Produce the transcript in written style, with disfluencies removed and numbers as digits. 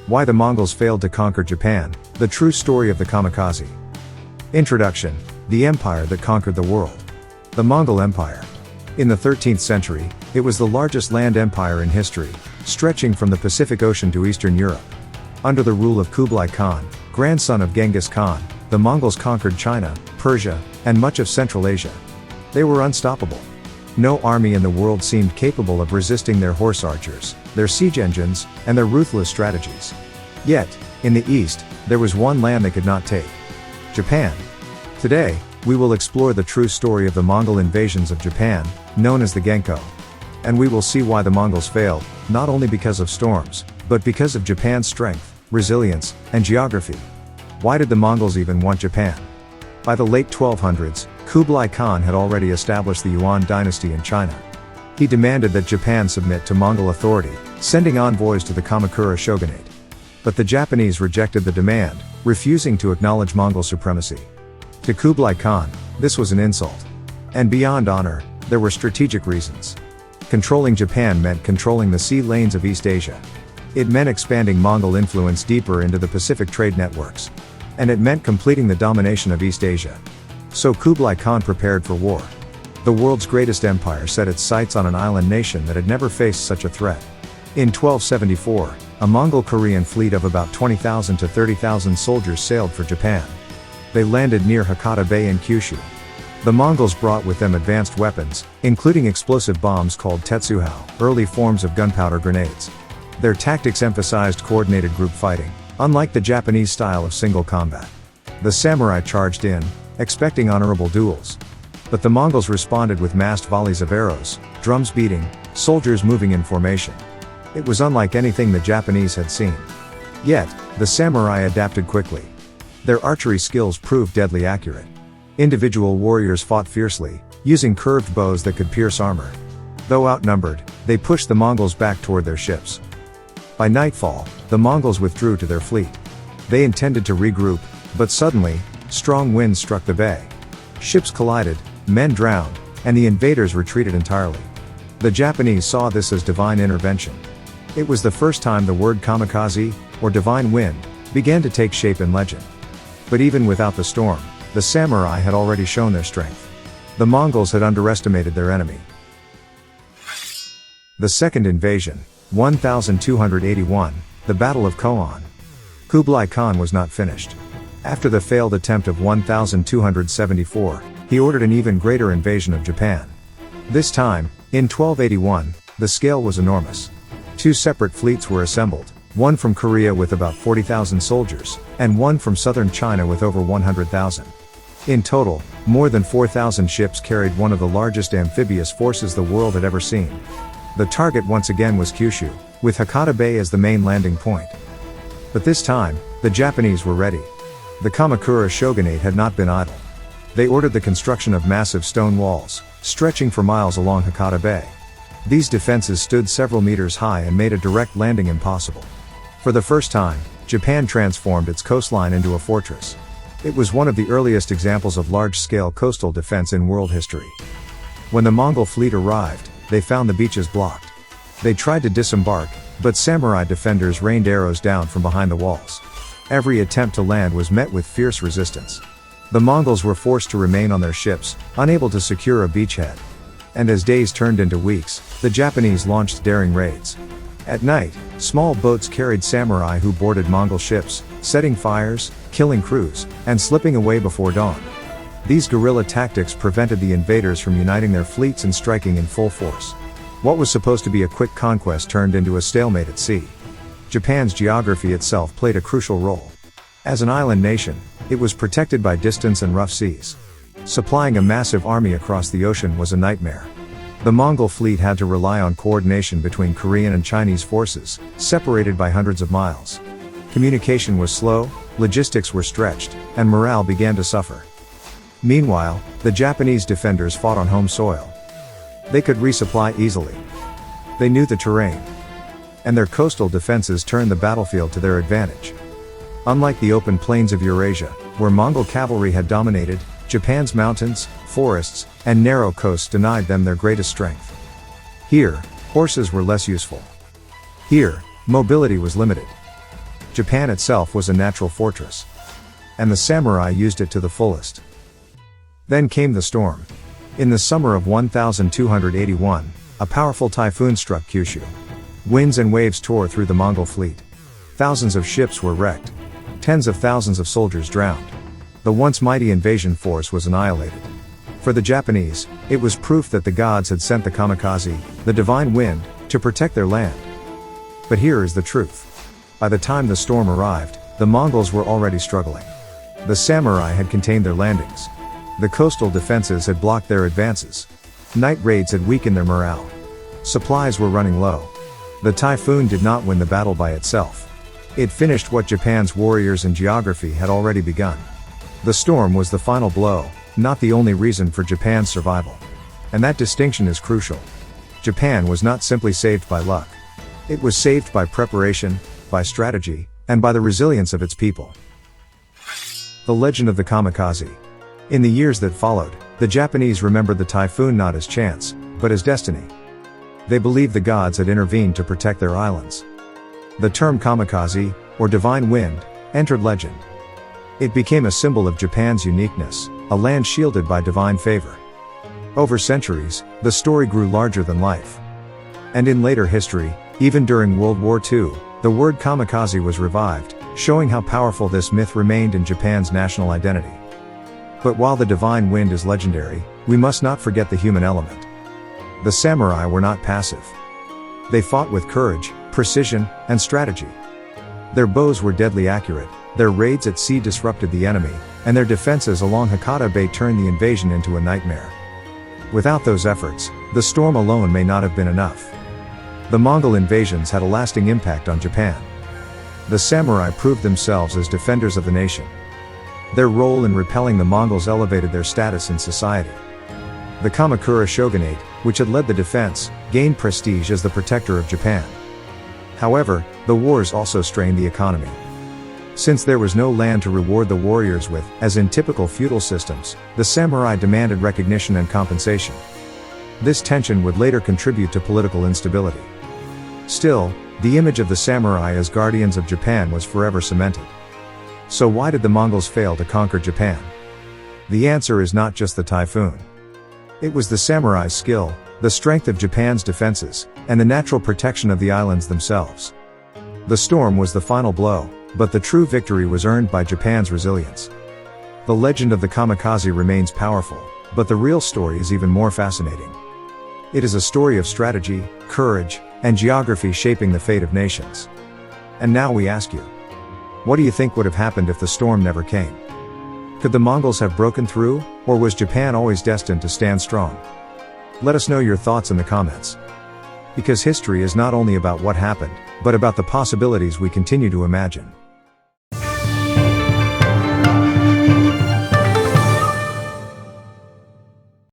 Why the Mongols failed to conquer Japan, the true story of the Kamikaze. Introduction: the empire that conquered the world. The Mongol Empire. In the 13th century, it was the largest land empire in history, stretching from the Pacific Ocean to Eastern Europe. Under the rule of Kublai Khan, grandson of Genghis Khan, the Mongols conquered China, Persia, and much of Central Asia. They were unstoppable. No army in the world seemed capable of resisting their horse archers, their siege engines, and their ruthless strategies. Yet, in the east, there was one land they could not take: Japan. Today, we will explore the true story of the Mongol invasions of Japan, known as the Genko. And we will see why the Mongols failed, not only because of storms, but because of Japan's strength, resilience, and geography. Why did the Mongols even want Japan? By the late 1200s, Kublai Khan had already established the Yuan dynasty in China. He demanded that Japan submit to Mongol authority, sending envoys to the Kamakura shogunate. But the Japanese rejected the demand, refusing to acknowledge Mongol supremacy. To Kublai Khan, this was an insult. And beyond honor, there were strategic reasons. Controlling Japan meant controlling the sea lanes of East Asia. It meant expanding Mongol influence deeper into the Pacific trade networks. And it meant completing the domination of East Asia. So Kublai Khan prepared for war. The world's greatest empire set its sights on an island nation that had never faced such a threat. In 1274, a Mongol-Korean fleet of about 20,000 to 30,000 soldiers sailed for Japan. They landed near Hakata Bay in Kyushu. The Mongols brought with them advanced weapons, including explosive bombs called tetsuhao, early forms of gunpowder grenades. Their tactics emphasized coordinated group fighting, unlike the Japanese style of single combat. The samurai charged in, expecting honorable duels. But the Mongols responded with massed volleys of arrows, drums beating, soldiers moving in formation. It was unlike anything the Japanese had seen. Yet, the samurai adapted quickly. Their archery skills proved deadly accurate. Individual warriors fought fiercely, using curved bows that could pierce armor. Though outnumbered, they pushed the Mongols back toward their ships. By nightfall, the Mongols withdrew to their fleet. They intended to regroup, but suddenly, strong winds struck the bay. Ships collided, men drowned, and the invaders retreated entirely. The Japanese saw this as divine intervention. It was the first time the word kamikaze, or divine wind, began to take shape in legend. But even without the storm, the samurai had already shown their strength. The Mongols had underestimated their enemy. The Second Invasion, 1281, the Battle of Koan. Kublai Khan was not finished. After the failed attempt of 1274, he ordered an even greater invasion of Japan. This time, in 1281, the scale was enormous. Two separate fleets were assembled, one from Korea with about 40,000 soldiers, and one from southern China with over 100,000. In total, more than 4,000 ships carried one of the largest amphibious forces the world had ever seen. The target once again was Kyushu, with Hakata Bay as the main landing point. But this time, the Japanese were ready. The Kamakura shogunate had not been idle. They ordered the construction of massive stone walls, stretching for miles along Hakata Bay. These defenses stood several meters high and made a direct landing impossible. For the first time, Japan transformed its coastline into a fortress. It was one of the earliest examples of large-scale coastal defense in world history. When the Mongol fleet arrived, they found the beaches blocked. They tried to disembark, but samurai defenders rained arrows down from behind the walls. Every attempt to land was met with fierce resistance. The Mongols were forced to remain on their ships, unable to secure a beachhead. And as days turned into weeks, the Japanese launched daring raids. At night, small boats carried samurai who boarded Mongol ships, setting fires, killing crews, and slipping away before dawn. These guerrilla tactics prevented the invaders from uniting their fleets and striking in full force. What was supposed to be a quick conquest turned into a stalemate at sea. Japan's geography itself played a crucial role. As an island nation, it was protected by distance and rough seas. Supplying a massive army across the ocean was a nightmare. The Mongol fleet had to rely on coordination between Korean and Chinese forces, separated by hundreds of miles. Communication was slow, logistics were stretched, and morale began to suffer. Meanwhile, the Japanese defenders fought on home soil. They could resupply easily. They knew the terrain. And their coastal defenses turned the battlefield to their advantage. Unlike the open plains of Eurasia, where Mongol cavalry had dominated, Japan's mountains, forests, and narrow coasts denied them their greatest strength. Here, horses were less useful. Here, mobility was limited. Japan itself was a natural fortress. And the samurai used it to the fullest. Then came the storm. In the summer of 1281, a powerful typhoon struck Kyushu. Winds and waves tore through the Mongol fleet. Thousands of ships were wrecked. Tens of thousands of soldiers drowned. The once mighty invasion force was annihilated. For the Japanese, it was proof that the gods had sent the Kamikaze, the divine wind, to protect their land. But here is the truth. By the time the storm arrived, the Mongols were already struggling. The samurai had contained their landings. The coastal defenses had blocked their advances. Night raids had weakened their morale. Supplies were running low. The typhoon did not win the battle by itself. It finished what Japan's warriors and geography had already begun. The storm was the final blow, not the only reason for Japan's survival. And that distinction is crucial. Japan was not simply saved by luck. It was saved by preparation, by strategy, and by the resilience of its people. The legend of the Kamikaze. In the years that followed, the Japanese remembered the typhoon not as chance, but as destiny. They believed the gods had intervened to protect their islands. The term Kamikaze, or divine wind, entered legend. It became a symbol of Japan's uniqueness, a land shielded by divine favor. Over centuries, the story grew larger than life. And in later history, even during World War II, the word kamikaze was revived, showing how powerful this myth remained in Japan's national identity. But while the divine wind is legendary, we must not forget the human element. The samurai were not passive. They fought with courage, precision, and strategy. Their bows were deadly accurate, their raids at sea disrupted the enemy, and their defenses along Hakata Bay turned the invasion into a nightmare. Without those efforts, the storm alone may not have been enough. The Mongol invasions had a lasting impact on Japan. The samurai proved themselves as defenders of the nation. Their role in repelling the Mongols elevated their status in society. The Kamakura shogunate, which had led the defense, gained prestige as the protector of Japan. However, the wars also strained the economy. Since there was no land to reward the warriors with, as in typical feudal systems, the samurai demanded recognition and compensation. This tension would later contribute to political instability. Still, the image of the samurai as guardians of Japan was forever cemented. So why did the Mongols fail to conquer Japan? The answer is not just the typhoon. It was the samurai's skill, the strength of Japan's defenses, and the natural protection of the islands themselves. The storm was the final blow, but the true victory was earned by Japan's resilience. The legend of the Kamikaze remains powerful, but the real story is even more fascinating. It is a story of strategy, courage, and geography shaping the fate of nations. And now we ask you, what do you think would have happened if the storm never came? Could the Mongols have broken through, or was Japan always destined to stand strong? Let us know your thoughts in the comments. Because history is not only about what happened, but about the possibilities we continue to imagine.